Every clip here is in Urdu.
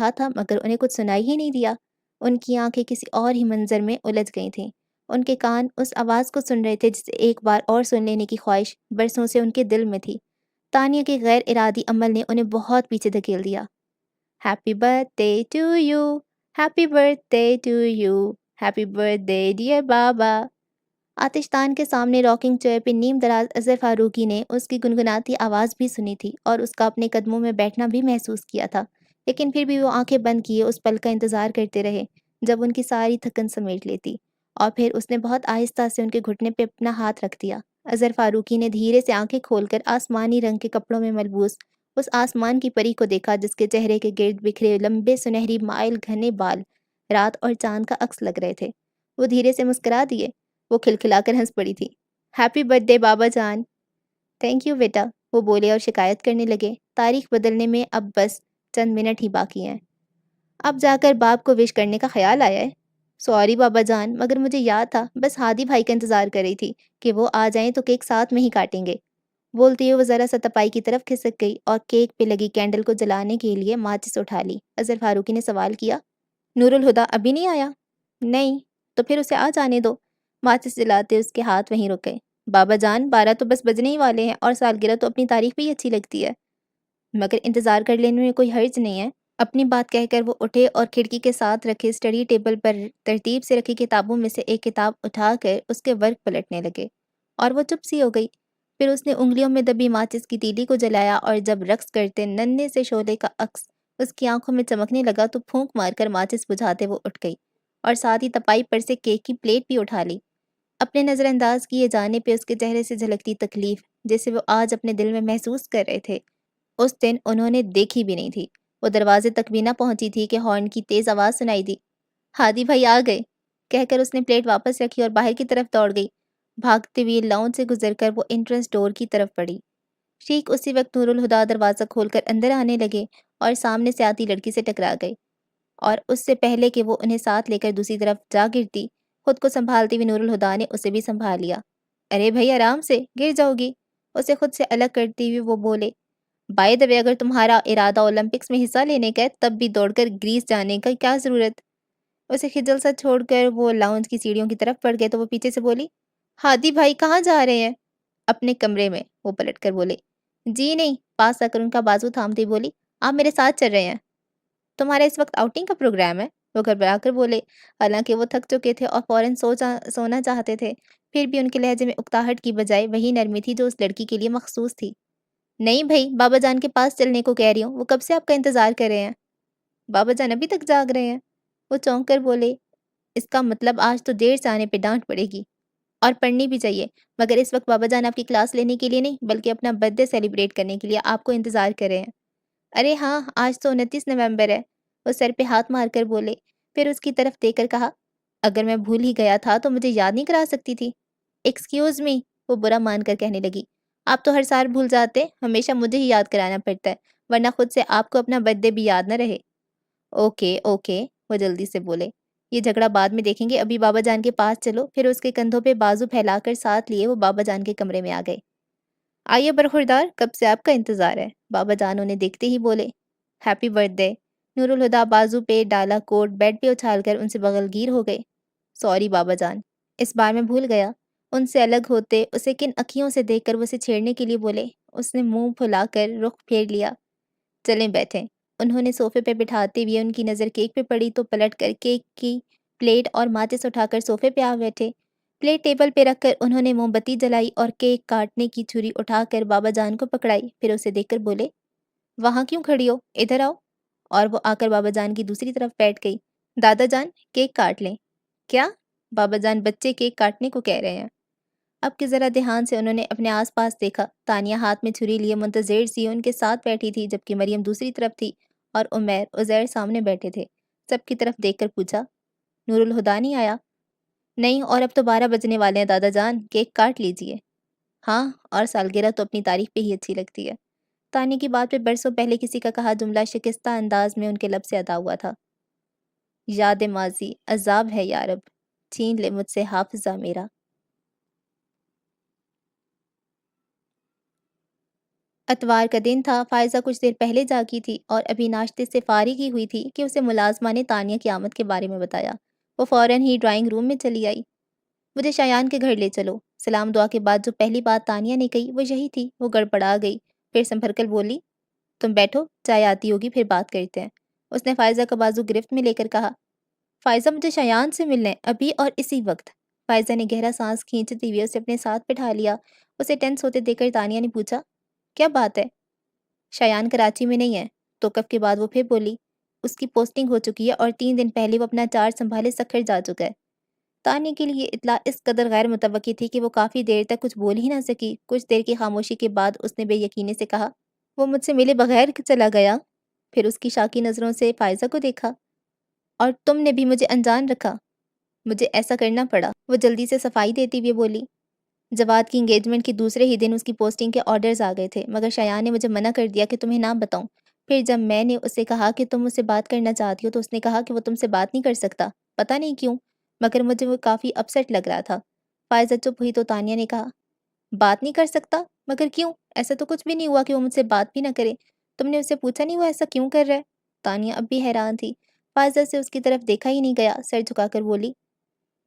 کہا تھا مگر انہیں کچھ سنائی ہی نہیں دیا۔ ان کی آنکھیں کسی اور ہی منظر میں الجھ گئی تھیں۔ ان کے کان اس آواز کو سن رہے تھے جسے ایک بار اور سن لینے کی خواہش برسوں سے ان کے دل میں تھی۔ تانیہ کے غیر ارادی عمل نے انہیں بہت پیچھے دھکیل دیا۔ Happy birthday to you, happy birthday to you, happy birthday dear Baba. آتشدان کے سامنے راکنگ چیئر پہ نیم دراز اظہر فاروقی نے اس کی گنگناتی آواز بھی سنی تھی اور اس کا اپنے قدموں میں بیٹھنا بھی محسوس کیا تھا، لیکن پھر بھی وہ آنکھیں بند کیے اس پل کا انتظار کرتے رہے جب ان کی ساری تھکن سمیٹ لیتی، اور پھر اس نے بہت آہستہ سے ان کے گھٹنے پہ اپنا ہاتھ رکھ دیا۔ اظہر فاروقی نے دھیرے سے آنکھیں کھول کر آسمانی رنگ کے کپڑوں میں ملبوس اس آسمان کی پری کو دیکھا جس کے چہرے کے گرد بکھرے لمبے سنہری مائل گھنے بال رات اور چاند کا عکس لگ رہے تھے۔ وہ دھیرے سے مسکرا دیے۔ وہ کھلکھلا کر ہنس پڑی تھی۔ ہیپی برتھ ڈے بابا جان۔ تھینک یو بیٹا، وہ بولے اور شکایت کرنے لگے۔ تاریخ بدلنے میں اب بس چند منٹ ہی باقی ہیں۔ اب جا کر باپ کو وش کرنے کا خیال آیا ہے؟ سوری بابا جان، مگر مجھے یاد تھا، بس ہادی بھائی کا انتظار کر رہی تھی کہ وہ آ جائیں تو کیک ساتھ میں ہی کاٹیں گے۔ بولتی ہوئے وہ ذرا سا تپائی کی طرف کھسک گئی اور کیک پہ لگی کینڈل کو جلانے کے لیے ماچس اٹھا لی۔ اظہر فاروقی نے سوال کیا، نور الہدیٰ ابھی نہیں آیا؟ نہیں، تو پھر اسے آ جانے دو۔ ماچس جلاتے اس کے ہاتھ وہیں رک گئے۔ بابا جان، 12 تو بس بجنے ہی والے ہیں اور سالگرہ تو اپنی تاریخ پہ ہی اچھی لگتی ہے۔ مگر انتظار کر لینے میں کوئی حرج نہیں ہے۔ اپنی بات کہہ کر وہ اٹھے اور کھڑکی کے ساتھ رکھے اسٹڈی ٹیبل پر ترتیب سے رکھی کتابوں میں سے ایک کتاب اٹھا کر اس کے ورق پلٹنے لگے، اور وہ چپ سی ہو گئی۔ پھر اس نے انگلیوں میں دبی ماچس کی تیلی کو جلایا اور جب رقص کرتے ننھے سے شعلے کا عکس اس کی آنکھوں میں چمکنے لگا تو پھونک مار کر ماچس بجھاتے وہ اٹھ گئی اور ساتھ ہی تپائی پر سے کیک کی پلیٹ بھی اٹھا لی۔ اپنے نظر انداز کیے جانے پہ اس کے چہرے سے جھلکتی تکلیف جسے وہ آج اپنے دل میں محسوس کر رہے تھے، اس دن انہوں نے دیکھی بھی نہیں تھی۔ وہ دروازے تک بھی نہ پہنچی تھی کہ ہارن کی تیز آواز سنائی دی۔ ہادی بھائی آ گئے، کہہ کر اس نے پلیٹ واپس رکھی اور باہر کی طرف دوڑ گئی۔ بھاگتے ہوئے لاؤنج سے گزر کر وہ انٹرنس ڈور کی طرف بڑھی۔ ٹھیک اسی وقت نور الہدیٰ دروازہ کھول کر اندر آنے لگے اور سامنے سے آتی لڑکی سے ٹکرا گئے، اور اس سے پہلے کہ وہ انہیں ساتھ لے کر دوسری طرف جا گرتی، خود کو سنبھالتے ہوئے نور الہدیٰ نے اسے بھی سنبھال لیا۔ ارے بھائی آرام سے، گر جاؤ گی۔ اسے خود سے الگ کرتے ہوئے وہ بولے، بائی دا وے اگر تمہارا ارادہ اولمپکس میں حصہ لینے کا ہے تب بھی دوڑ کر گریس جانے کا کیا ضرورت؟ اسے خجل سا چھوڑ کر وہ لاؤنج کی سیڑھیوں کی طرف بڑھ گئے تو وہ پیچھے سے بولی، ہادی بھائی کہاں جا رہے ہیں؟ اپنے کمرے میں، وہ پلٹ کر بولے۔ جی نہیں، پاس آ کر ان کا بازو تھامتے بولی، آپ میرے ساتھ چل رہے ہیں؟ تمہارا اس وقت آؤٹنگ کا پروگرام ہے؟ وہ گھبرا کر بولے، حالانکہ وہ تھک چکے تھے اور فوراً سونا چاہتے تھے، پھر بھی ان کے لہجے میں اکتاہٹ کی بجائے وہی نرمی تھی جو اس لڑکی کے لیے مخصوص تھی۔ نہیں بھائی، بابا جان کے پاس چلنے کو کہہ رہی ہوں، وہ کب سے آپ کا انتظار کر رہے ہیں۔ بابا جان ابھی تک جاگ رہے ہیں؟ وہ چونک کر بولے، اس کا مطلب آج تو دیر سے آنے پہ ڈانٹ پڑے گی، اور پڑھنی بھی چاہیے، مگر اس وقت بابا جان آپ کی کلاس لینے کے لیے نہیں بلکہ اپنا برتھ ڈے سیلیبریٹ کرنے کے لیے آپ کو انتظار کر رہے ہیں۔ ارے ہاں، آج تو 29 نومبر ہے، وہ سر پہ ہاتھ مار کر بولے، پھر اس کی طرف دیکھ کر کہا، اگر میں بھول ہی گیا تھا تو مجھے یاد نہیں کرا سکتی تھی؟ ایکسکیوز می، وہ برا مان کر کہنے لگی، آپ تو ہر سال بھول جاتے، ہمیشہ مجھے ہی یاد کرانا پڑتا ہے، ورنہ خود سے آپ کو اپنا برتھ ڈے بھی یاد نہ رہے۔ اوکے اوکے، وہ جلدی سے بولے، یہ جھگڑا بعد میں دیکھیں گے، ابھی بابا جان کے پاس چلو۔ پھر اس کے کندھوں پہ بازو پھیلا کر ساتھ لیے وہ بابا جان کے کمرے میں آ گئے۔ آئیے برخوردار، کب سے آپ کا انتظار ہے، بابا جان انہیں دیکھتے ہی بولے۔ Happy birthday. Noor ul-Huda بازو پہ ڈالا کوٹ بیڈ پہ اچھال کر ان سے بغل گیر ہو گئے۔ سوری بابا جان، اس بار میں بھول گیا۔ ان سے الگ ہوتے اسے کن اکھیوں سے دیکھ کر وہ اسے چھیڑنے کے لیے بولے۔ اس نے منہ پھلا کر رخ پھیر لیا۔ چلیں بیٹھیں۔ انہوں نے صوفے پہ بٹھاتے ہوئے ان کی نظر کیک پہ پڑی تو پلٹ کر کیک کی پلیٹ اور ماچس اٹھا کر صوفے پہ آ بیٹھے۔ پلیٹ ٹیبل پہ رکھ کر انہوں نے موم بتی جلائی اور کیک کاٹنے کی چھری اٹھا کر بابا جان کو پکڑائی، پھر اسے دیکھ کر بولے، وہاں کیوں کھڑی ہو، ادھر آؤ۔ اور وہ آ کر بابا جان کی دوسری طرف بیٹھ گئی۔ دادا جان، کیک کاٹ لیں۔ کیا؟ بابا جان، بچے کیک کاٹنے کو کہہ رہے ہیں۔ اب کہ ذرا دھیان سے انہوں نے اپنے آس پاس دیکھا، تانیہ ہاتھ میں چھری لیے منتظر سی ان کے ساتھ بیٹھی تھی، جبکہ مریم دوسری طرف تھی اور عزیر سامنے بیٹھے تھے۔ سب کی طرف دیکھ کر پوچھا، نور الہدیٰ نہیں آیا؟ نہیں، اور اب تو 12 بجنے والے ہیں دادا جان، کیک کاٹ لیجئے۔ ہاں، اور سالگرہ تو اپنی تاریخ پہ ہی اچھی لگتی ہے۔ تانیہ کی بات پہ برسوں پہلے کسی کا کہا جملہ شکستہ انداز میں ان کے لب سے ادا ہوا تھا، یاد ماضی عذاب ہے یارب، چھین لے مجھ سے حافظہ میرا۔ اتوار کا دن تھا، فائزہ کچھ دیر پہلے جاگی تھی اور ابھی ناشتے سے فارغ ہی ہوئی تھی کہ اسے ملازمہ نے تانیہ کی آمد کے بارے میں بتایا۔ وہ فوراً ہی ڈرائنگ روم میں چلی آئی۔ مجھے شایان کے گھر لے چلو۔ سلام دعا کے بعد جو پہلی بات تانیہ نے کہی وہ یہی تھی۔ وہ گڑبڑا گئی، پھر سنبھل کر بولی، تم بیٹھو، چائے آتی ہوگی پھر بات کرتے ہیں۔ اس نے فائزہ کا بازو گرفت میں لے کر کہا، فائزہ مجھے شایان سے ملنا ہے، ابھی اور اسی وقت۔ فائزہ نے گہرا سانس کھینچتے ہوئے اسے اپنے ساتھ بٹھا لیا۔ اسے ٹینس ہوتے دیکھ کر تانیہ نے پوچھا، کیا بات ہے؟ شایان کراچی میں نہیں ہے۔ توقف کے بعد وہ پھر بولی، اس کی پوسٹنگ ہو چکی ہے اور 3 دن پہلے وہ اپنا چارج سنبھالے سکھر جا چکا ہے۔ تانیہ کے لیے اطلاع اس قدر غیر متوقع تھی کہ وہ کافی دیر تک کچھ بول ہی نہ سکی۔ کچھ دیر کی خاموشی کے بعد اس نے بے یقینی سے کہا، وہ مجھ سے ملے بغیر چلا گیا؟ پھر اس کی شاکی نظروں سے فائزہ کو دیکھا، اور تم نے بھی مجھے انجان رکھا؟ مجھے ایسا کرنا پڑا۔ وہ جلدی سے صفائی دیتی ہوئے بولی، جواد کی انگیجمنٹ کے دوسرے ہی دن اس کی پوسٹنگ کے آرڈرز آ گئے تھے، مگر شایان نے مجھے منع کر دیا کہ تمہیں نہ بتاؤں۔ پھر جب میں نے اسے کہا کہ تم مجھ سے بات کرنا چاہتی ہو تو اس نے کہا کہ وہ تم سے بات نہیں کر سکتا، پتہ نہیں کیوں، مگر مجھے وہ کافی اپسیٹ لگ رہا تھا۔ فائزہ چپ ہوئی تو تانیہ نے کہا، بات نہیں کر سکتا؟ مگر کیوں؟ ایسا تو کچھ بھی نہیں ہوا کہ وہ مجھ سے بات بھی نہ کرے۔ تم نے اسے پوچھا نہیں وہ ایسا کیوں کر رہا ہے؟ تانیہ اب بھی حیران تھی۔ فائزہ سے اس کی طرف دیکھا ہی نہیں گیا، سر جھکا کر بولی،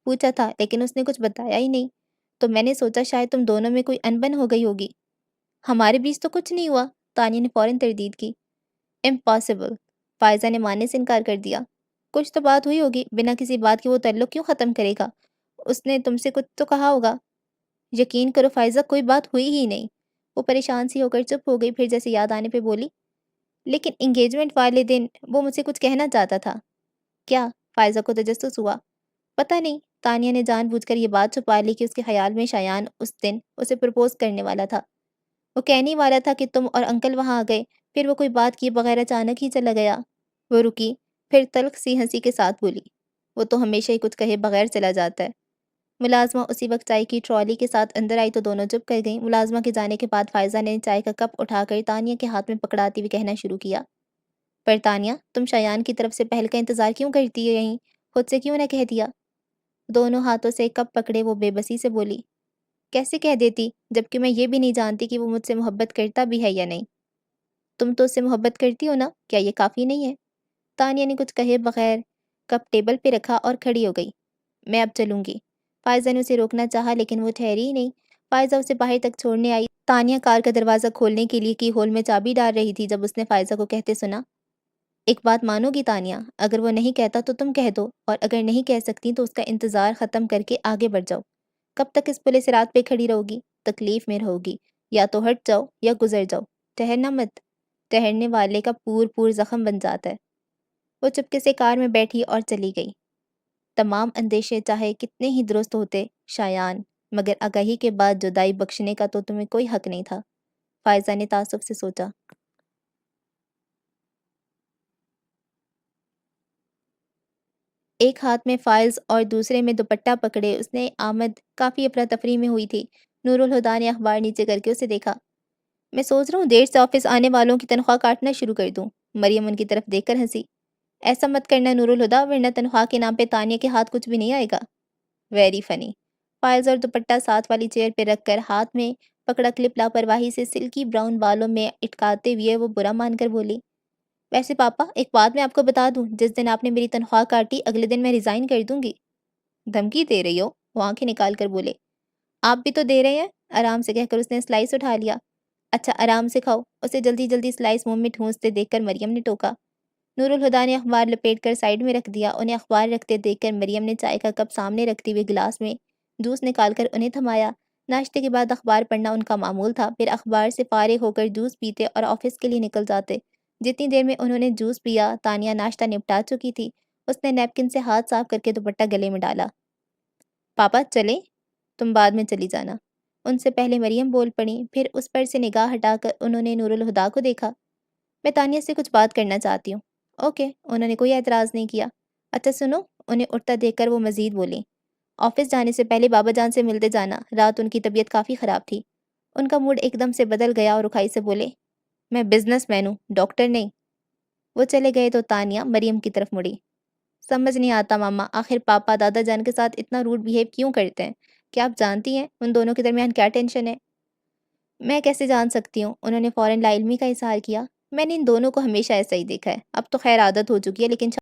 پوچھا تھا لیکن اس نے کچھ بتایا ہی نہیں، تو میں نے سوچا شاید تم دونوں میں کوئی انبن ہو گئی ہوگی۔ ہمارے بیچ تو کچھ نہیں ہوا، تانیہ نے فوراً تردید کی۔ امپاسبل، فائزہ نے ماننے سے انکار کر دیا۔ کچھ تو بات ہوئی ہوگی، بنا کسی بات کے وہ تعلق کیوں ختم کرے گا؟ اس نے تم سے کچھ تو کہا ہوگا۔ یقین کرو فائزہ، کوئی بات ہوئی ہی نہیں۔ وہ پریشان سی ہو کر چپ ہو گئی، پھر جیسے یاد آنے پہ بولی، لیکن انگیجمنٹ والے دن وہ مجھ سے کچھ کہنا چاہتا تھا۔ کیا؟ فائزہ کو تجسس ہوا۔ پتہ نہیں، تانیہ نے جان بوجھ کر یہ بات چھپا لی کہ اس کے خیال میں شایان اس دن اسے پرپوز کرنے والا تھا۔ وہ کہنے والا تھا کہ تم اور انکل وہاں آ گئے، پھر وہ کوئی بات کیے بغیر اچانک ہی چلا گیا۔ وہ رکی، پھر تلخ سی ہنسی کے ساتھ بولی، وہ تو ہمیشہ ہی کچھ کہے بغیر چلا جاتا ہے۔ ملازمہ اسی وقت چائے کی ٹرالی کے ساتھ اندر آئی تو دونوں چپ کر گئیں۔ ملازمہ کے جانے کے بعد فائزہ نے چائے کا کپ اٹھا کر تانیہ کے ہاتھ میں پکڑاتے ہوئے کہنا شروع کیا، پر تانیہ، تم شایان کی طرف سے پہل کا انتظار کیوں کرتی ہو یہیں؟ خود سے کیوں نہ کہہ دیا؟ دونوں ہاتھوں سے کپ پکڑے وہ بے بسی سے بولی، کیسے کہہ دیتی، جبکہ میں یہ بھی نہیں جانتی کہ وہ مجھ سے محبت کرتا بھی ہے یا نہیں۔ تم تو اس سے محبت کرتی ہو نا، کیا یہ کافی نہیں ہے؟ تانیہ نے کچھ کہے بغیر کپ ٹیبل پہ رکھا اور کھڑی ہو گئی۔ میں اب چلوں گی۔ فائزہ نے اسے روکنا چاہا لیکن وہ ٹھہری ہی نہیں۔ فائزہ اسے باہر تک چھوڑنے آئی۔ تانیہ کار کا دروازہ کھولنے کے لیے کی ہول میں چابی ڈال رہی تھی جب اس نے فائزہ کو کہتے سنا، ایک بات مانو گی تانیہ، اگر وہ نہیں کہتا تو تم کہہ دو، اور اگر نہیں کہہ سکتی تو اس کا انتظار ختم کر کے آگے بڑھ جاؤ۔ کب تک اس پلے سرات پہ کھڑی رہو گی؟ تکلیف میں رہو گی، یا تو ہٹ جاؤ یا گزر جاؤ، ٹھہرنا مت، ٹھہرنے والے کا پور پور زخم بن جاتا ہے۔ وہ چپکے سے کار میں بیٹھی اور چلی گئی۔ تمام اندیشے چاہے کتنے ہی درست ہوتے شایان، مگر آگہی کے بعد جدائی بخشنے کا تو تمہیں کوئی حق نہیں تھا، فائزہ نے تعصب سے سوچا۔ ایک ہاتھ میں فائلز اور دوسرے میں دوپٹہ پکڑے اس نے آمد کافی افراتفری میں ہوئی تھی۔ نور الہدیٰ نے اخبار نیچے کر کے اسے دیکھا۔ میں سوچ رہا ہوں دیر سے آفس آنے والوں کی تنخواہ کاٹنا شروع کر دوں۔ مریم ان کی طرف دیکھ کر ہنسی، ایسا مت کرنا نور الہدیٰ، ورنہ تنخواہ کے نام پہ تانیہ کے ہاتھ کچھ بھی نہیں آئے گا۔ Very funny. فائلز اور دوپٹہ ساتھ والی چیئر پہ رکھ کر ہاتھ میں پکڑا کلپ لاپرواہی سے سلکی براؤن بالوں میں اٹکاتے ہوئے وہ برا مان کر بولی، ویسے پاپا ایک بات میں آپ کو بتا دوں، جس دن آپ نے میری تنخواہ کاٹی اگلے دن میں ریزائن کر دوں گی۔ دھمکی دے رہی ہو؟ وہ آنکھیں نکال کر بولے، آپ بھی تو دے رہے ہیں، آرام سے کہہ کر اس نے سلائس اٹھا لیا۔ اچھا آرام سے کھاؤ، اسے جلدی جلدی سلائس منہ میں ٹھونستے دیکھ کر مریم نے ٹوکا۔ نور الہدیٰ نے اخبار لپیٹ کر سائیڈ میں رکھ دیا۔ انہیں اخبار رکھتے دیکھ کر مریم نے چائے کا کپ سامنے رکھتے ہوئے گلاس میں جوس نکال کر انہیں تھمایا۔ ناشتے کے بعد اخبار پڑھنا ان کا معمول تھا، پھر اخبار سے فارغ ہو کر جوس پیتے اور آفس کے لیے نکل جاتے۔ جتنی دیر میں انہوں نے جوس پیا تانیہ ناشتہ نپٹا چکی تھی۔ اس نے نیپکن سے ہاتھ صاف کر کے دوپٹہ گلے میں ڈالا۔ پاپا چلیں؟ تم بعد میں چلی جانا، ان سے پہلے مریم بول پڑیں، پھر اس پر سے نگاہ ہٹا کر انہوں نے نور الہدیٰ کو دیکھا۔ میں تانیہ سے کچھ بات کرنا چاہتی ہوں۔ اوکے، انہوں نے کوئی اعتراض نہیں کیا۔ اچھا سنو، انہیں اٹھتا دیکھ کر وہ مزید بولیں، آفس جانے سے پہلے بابا جان سے ملتے جانا، رات ان کی طبیعت کافی خراب تھی۔ ان کا موڈ ایک دم سے بدل گیا اور رکھائی سے بولے، میں بزنس مین ہوں، ڈاکٹر نہیں۔ وہ چلے گئے تو تانیہ مریم کی طرف مڑی، سمجھ نہیں آتا ماما، آخر پاپا دادا جان کے ساتھ اتنا روڈ بیہیو کیوں کرتے ہیں؟ کیا آپ جانتی ہیں ان دونوں کے درمیان کیا ٹینشن ہے؟ میں کیسے جان سکتی ہوں؟ انہوں نے فوراً لا علمی کا اظہار کیا۔ میں نے ان دونوں کو ہمیشہ ایسا ہی دیکھا ہے۔ اب تو خیر عادت ہو چکی ہے، لیکن